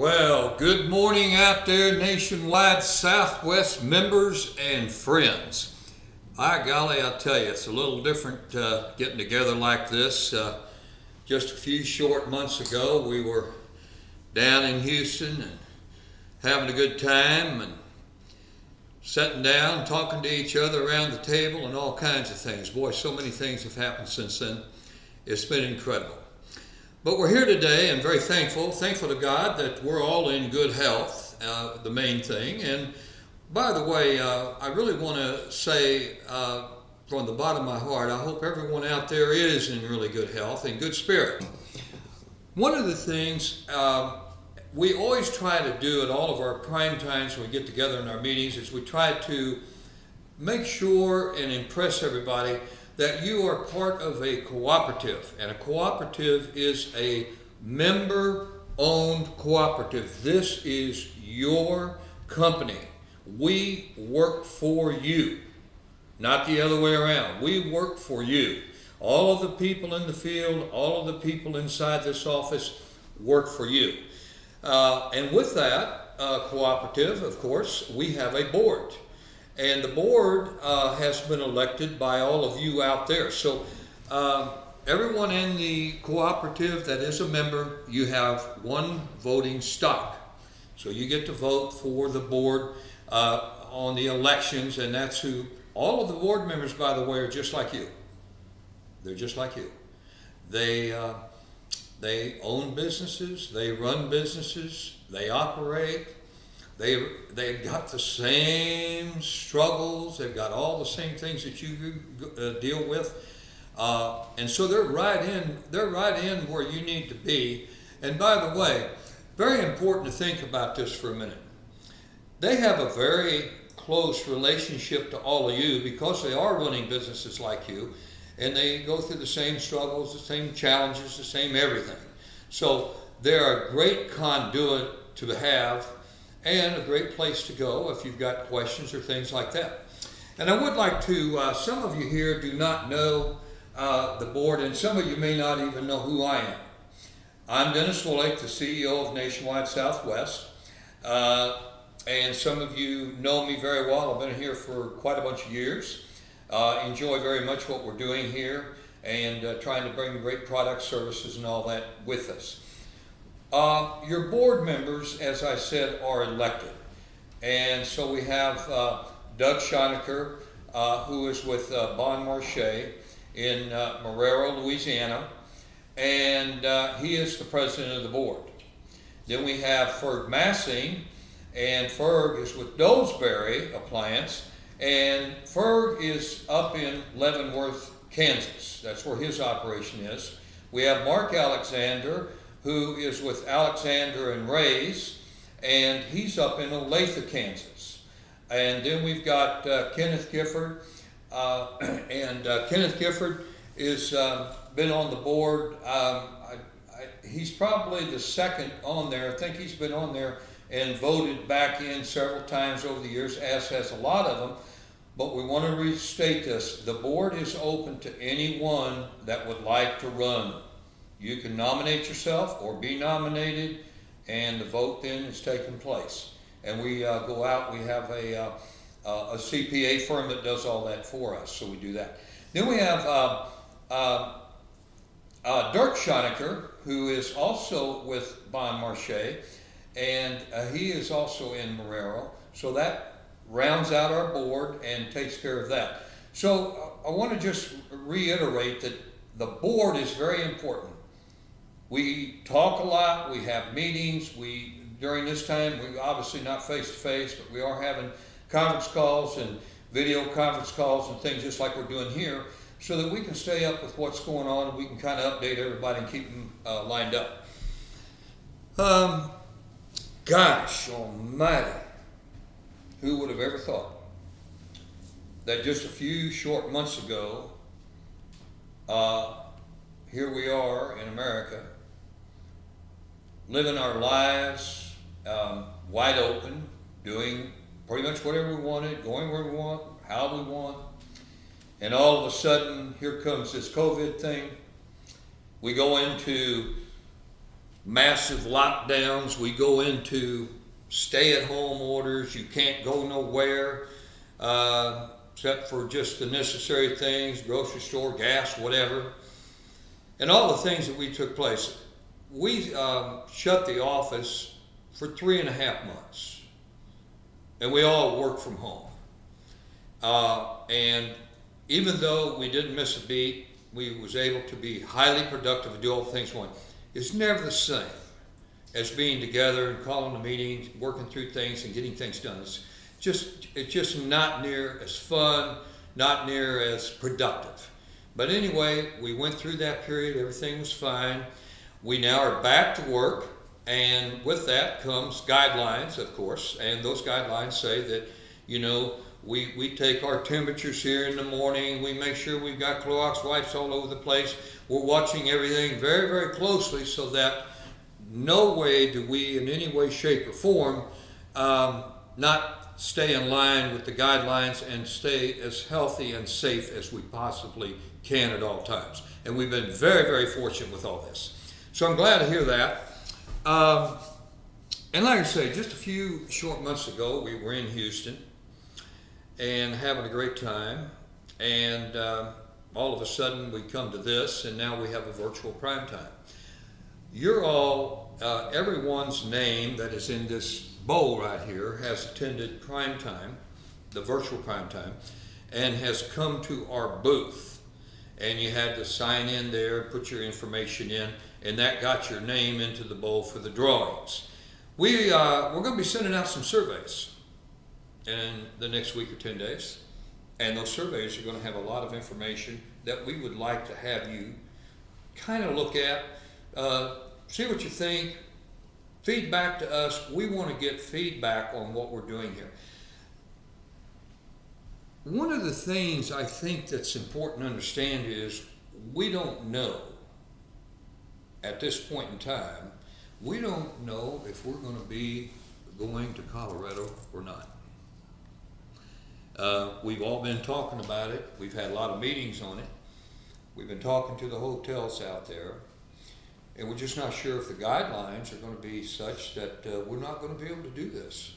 Well, good morning out there, nationwide Southwest members and friends. By golly, I'll tell you, it's a little different getting together like this. Just a few short months ago, we were down in Houston and having a good time and sitting down, talking to each other around the table and all kinds of things. Boy, so many things have happened since then. It's been incredible. But we're here today and very thankful to God that we're all in good health, the main thing. And by the way, I really want to say from the bottom of my heart, I hope everyone out there is in really good health and good spirit. One of the things we always try to do at all of our prime times when we get together in our meetings is we try to make sure and impress everybody that you are part of a cooperative, and a cooperative is a member-owned cooperative. This is your company. We work for you, not the other way around. We work for you. All of the people in the field, all of the people inside this office work for you. And with that cooperative, of course, we have a board. And the board has been elected by all of you out there. So everyone in the cooperative that is a member, you have one voting stock. So you get to vote for the board on the elections, and that's who, all of the board members, by the way, are just like you. They're just like you. They own businesses, they run businesses, they operate. They've got the same struggles. They've got all the same things that you deal with, and so they're right in. They're right in where you need to be. And by the way, very important to think about this for a minute. They have a very close relationship to all of you because they are running businesses like you, and they go through the same struggles, the same challenges, the same everything. So they're a great conduit to have, and a great place to go if you've got questions or things like that. And I would like to, some of you here do not know the board, and some of you may not even know who I am. I'm Dennis Willich, the CEO of Nationwide Southwest, and some of you know me very well. I've been here for quite a bunch of years. Enjoy very much what we're doing here and trying to bring great products, services, and all that with us. Your board members, as I said, are elected. And so we have Doug Schonecker, who is with Bon Marché in Marrero, Louisiana, and he is the president of the board. Then we have Ferg Massing, and Ferg is with Dillsbury Appliance, and Ferg is up in Leavenworth, Kansas. That's where his operation is. We have Mark Alexander, who is with Alexander and Ray's, and he's up in Olathe, Kansas. And then we've got Kenneth Gifford, and Kenneth Gifford is been on the board. He's probably the second on there. I think he's been on there and voted back in several times over the years, as has a lot of them. But we want to restate this. The board is open to anyone that would like to run. You can nominate yourself or be nominated, and the vote then is taking place. And we go out, we have a CPA firm that does all that for us, so we do that. Then we have Dirk Schonecker, who is also with Bon Marché, and he is also in Marrero, so that rounds out our board and takes care of that. So I want to just reiterate that the board is very important. We talk a lot, we have meetings, during this time, we obviously not face-to-face, but we are having conference calls and video conference calls and things just like we're doing here, so that we can stay up with what's going on and we can kind of update everybody and keep them lined up. Gosh almighty, who would have ever thought that just a few short months ago, here we are in America, living our lives wide open, doing pretty much whatever we wanted, going where we want, how we want, and all of a sudden, here comes this COVID thing. We go into massive lockdowns. We go into stay-at-home orders. You can't go nowhere except for just the necessary things, grocery store, gas, whatever. And all the things that we took place. We shut the office for 3.5 months. And we all worked from home. And even though we didn't miss a beat, we was able to be highly productive and do all the things going. It's never the same as being together and calling the meetings, working through things and getting things done. It's just not near as fun, not near as productive. But anyway, we went through that period, everything was fine. We now are back to work, and with that comes guidelines, of course, and those guidelines say that, we take our temperatures here in the morning, we make sure we've got Clorox wipes all over the place. We're watching everything very, very closely so that no way do we in any way, shape, or form not stay in line with the guidelines and stay as healthy and safe as we possibly can at all times. And we've been very, very fortunate with all this. So I'm glad to hear that. And like I say, just a few short months ago, we were in Houston and having a great time. And all of a sudden we come to this, and now we have a virtual prime time. You're all, everyone's name that is in this bowl right here has attended prime time, the virtual prime time, and has come to our booth. And you had to sign in there, put your information in, and that got your name into the bowl for the drawings. We're going to be sending out some surveys in the next week or 10 days. And those surveys are going to have a lot of information that we would like to have you kind of look at, see what you think, feedback to us. We want to get feedback on what we're doing here. One of the things I think that's important to understand is we don't know at this point in time, we don't know if we're going to be going to Colorado or not. We've all been talking about it. We've had a lot of meetings on it. We've been talking to the hotels out there. And we're just not sure if the guidelines are going to be such that we're not going to be able to do this.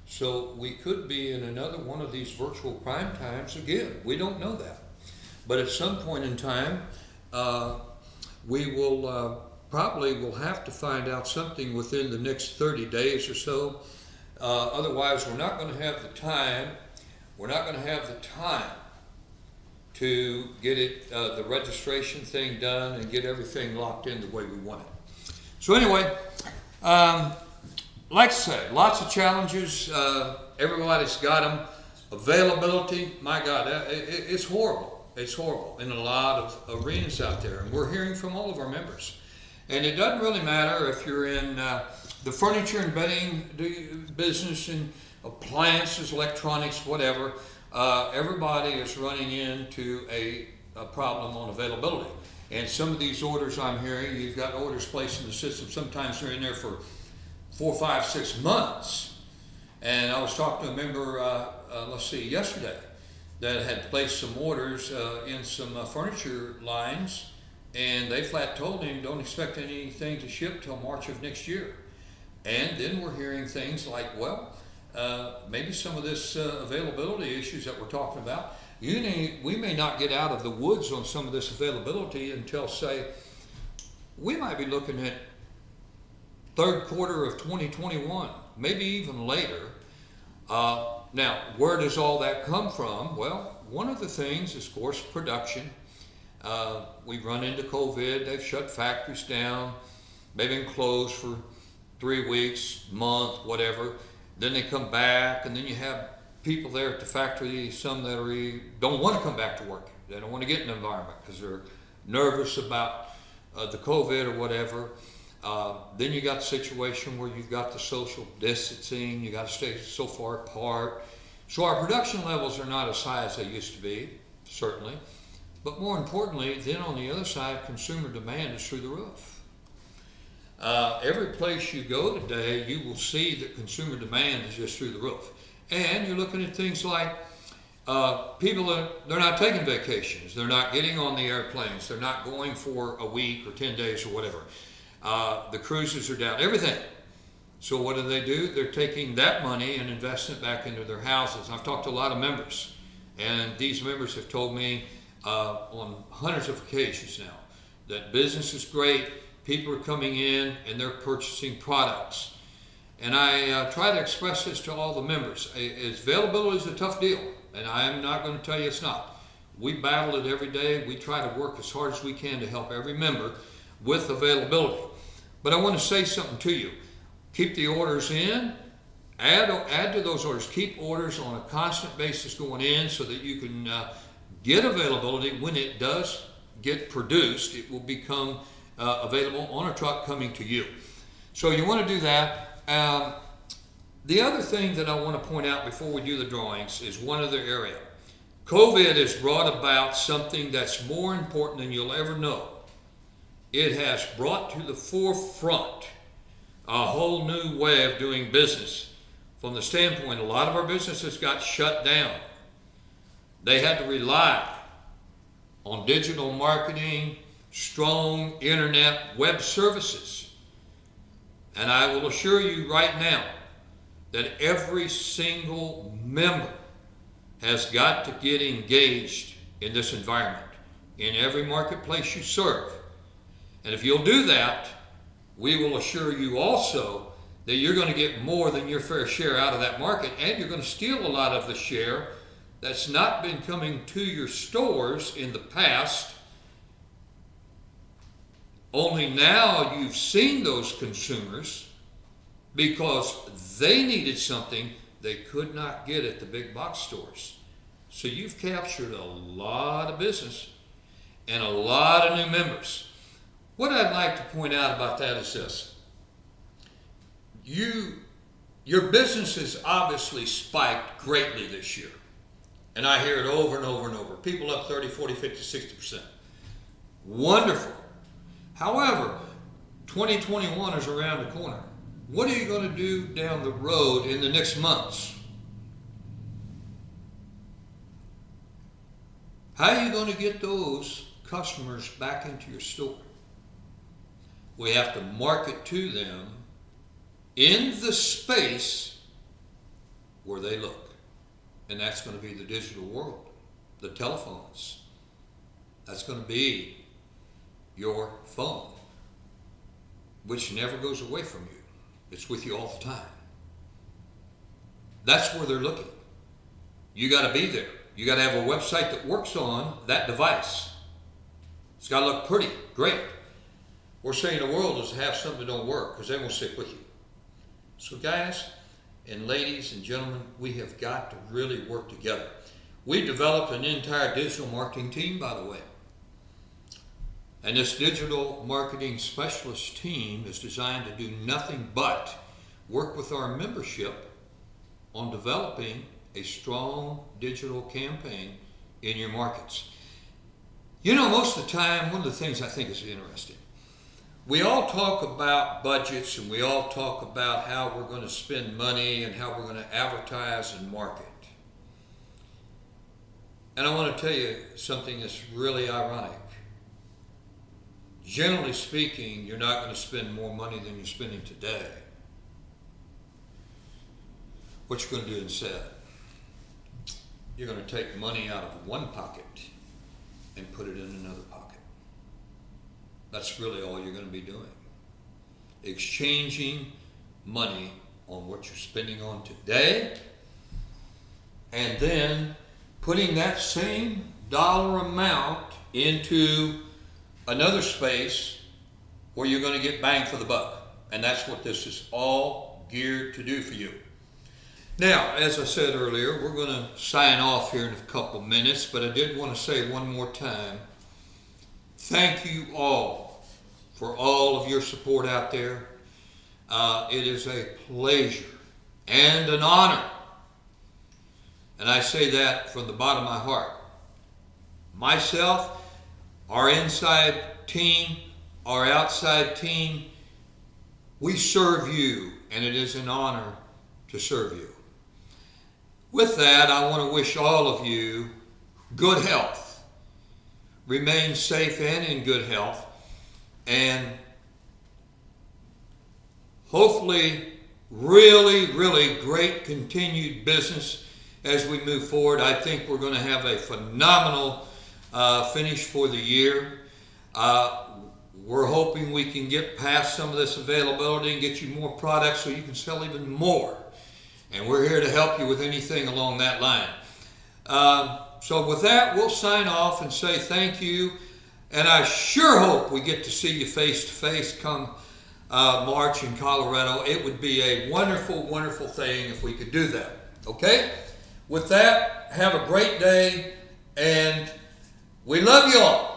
So we could be in another one of these virtual prime times again. We don't know that. But at some point in time, we will probably will have to find out something within the next 30 days or so. Otherwise, we're not going to have the time. We're not going to have the time to get it, the registration thing done and get everything locked in the way we want it. So anyway, like I say, lots of challenges. Everybody's got them. Availability, my God, it's horrible. It's horrible in a lot of arenas out there. And we're hearing from all of our members. And it doesn't really matter if you're in the furniture and bedding business and appliances, electronics, whatever. Everybody is running into a problem on availability. And some of these orders I'm hearing, you've got orders placed in the system, sometimes they're in there for 4, 5, 6 months. And I was talking to a member, yesterday, that had placed some orders in some furniture lines, and they flat told him don't expect anything to ship till March of next year. And then we're hearing things like, well, maybe some of this availability issues that we're talking about, we may not get out of the woods on some of this availability until, say, we might be looking at third quarter of 2021, maybe even later. Now, where does all that come from? Well, one of the things is, of course, production. We've run into COVID. They've shut factories down. They've been closed for 3 weeks, month, whatever. Then they come back, and then you have people there at the factory, some that don't want to come back to work. They don't want to get in the environment because they're nervous about the COVID or whatever. Then you got the situation where you've got the social distancing, you got to stay so far apart. So our production levels are not as high as they used to be, certainly. But more importantly, then on the other side, consumer demand is through the roof. Every place you go today, you will see that consumer demand is just through the roof. And you're looking at things like people they're not taking vacations. They're not getting on the airplanes. They're not going for a week or 10 days or whatever. The cruises are down, everything. So what do? They're taking that money and investing it back into their houses. I've talked to a lot of members, and these members have told me on hundreds of occasions now that business is great, people are coming in and they're purchasing products. And I try to express this to all the members. Availability is a tough deal, and I'm not going to tell you it's not. We battle it every day. We try to work as hard as we can to help every member with availability. But I want to say something to you. Keep the orders in, add to those orders. Keep orders on a constant basis going in so that you can get availability. When it does get produced, it will become available on a truck coming to you. So you want to do that. The other thing that I want to point out before we do the drawings is one other area. COVID has brought about something that's more important than you'll ever know. It has brought to the forefront a whole new way of doing business. From the standpoint, a lot of our businesses got shut down. They had to rely on digital marketing, strong internet, web services. And I will assure you right now that every single member has got to get engaged in this environment, in every marketplace you serve. And if you'll do that, we will assure you also that you're going to get more than your fair share out of that market, and you're going to steal a lot of the share that's not been coming to your stores in the past. Only now you've seen those consumers because they needed something they could not get at the big box stores. So you've captured a lot of business and a lot of new members. What I'd like to point out about that is this. Your business has obviously spiked greatly this year. And I hear it over and over and over. People up 30, 40, 50, 60%. Wonderful. However, 2021 is around the corner. What are you going to do down the road in the next months? How are you going to get those customers back into your store? We have to market to them in the space where they look. And that's going to be the digital world, the telephones. That's going to be your phone, which never goes away from you. It's with you all the time. That's where they're looking. You got to be there. You got to have a website that works on that device. It's got to look pretty, great. We're saying the world is to have something that don't work because they won't stick with you. So guys and ladies and gentlemen, we have got to really work together. We developed an entire digital marketing team, by the way. And this digital marketing specialist team is designed to do nothing but work with our membership on developing a strong digital campaign in your markets. You know, most of the time, one of the things I think is interesting, we all talk about budgets and we all talk about how we're going to spend money and how we're going to advertise and market. And I want to tell you something that's really ironic. Generally speaking, you're not going to spend more money than you're spending today. What you're going to do instead? You're going to take money out of one pocket and put it in another pocket. That's really all you're going to be doing. Exchanging money on what you're spending on today, and then putting that same dollar amount into another space where you're going to get bang for the buck. And that's what this is all geared to do for you. Now, as I said earlier, we're going to sign off here in a couple minutes, but I did want to say one more time, thank you all for all of your support out there. It is a pleasure and an honor, and I say that from the bottom of my heart. Myself, our inside team, our outside team, we serve you, and it is an honor to serve you. With that, I want to wish all of you good health. Remain safe and in good health. And hopefully really, really great continued business as we move forward. I think we're going to have a phenomenal finish for the year. We're hoping we can get past some of this availability and get you more products so you can sell even more. And we're here to help you with anything along that line. So with that, we'll sign off and say thank you. And I sure hope we get to see you face to face come March in Colorado. It would be a wonderful, wonderful thing if we could do that. Okay? With that, have a great day, and we love you all.